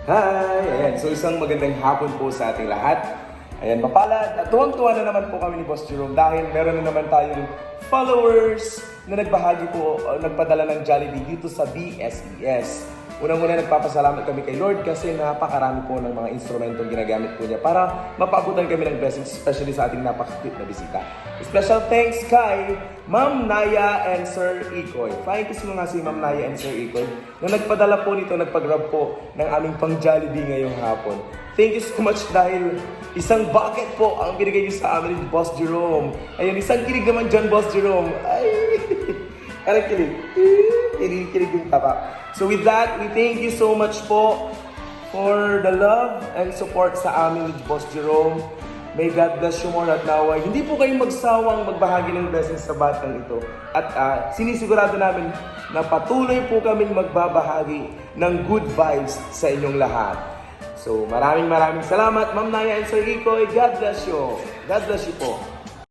Hi! Ayan, so isang magandang hapon po sa ating lahat. Ayan, mapalad at tuwang-tuwa na naman po kami ni Boss Jerome dahil meron na naman tayong followers na nagbahagi po, nagpadala ng Jollibee dito sa BSES. Unang-una nagpapasalamat kami kay Lord kasi napakarami po ng mga instrumentong ginagamit po niya para mapaabutan kami ng blessings, especially sa ating napaka-cute na bisita. Special thanks kay Ma'am Naya and Sir Ikoy. Flying kiss mo nga si Ma'am Naya and Sir Ikoy na nagpadala po nito, nagpag-grab po ng aming pang Jollibee ngayong hapon. Thank you so much dahil isang bucket po ang binigay niyo sa amin ni Boss Jerome. Ayun, isang kilig naman dyan, Boss Jerome. Ay, parang kilig. Kilig yung tapa. So with that, we thank you so much po for the love and support sa amin ni Boss Jerome. May God bless you more at naway. Hindi po kayo magsawang magbahagi ng blessings sa batang ito. At sinisigurado namin na patuloy po kaming magbabahagi ng good vibes sa inyong lahat. So maraming salamat, Ma'am Naya and Sir Ikoy. God bless you. God bless you po.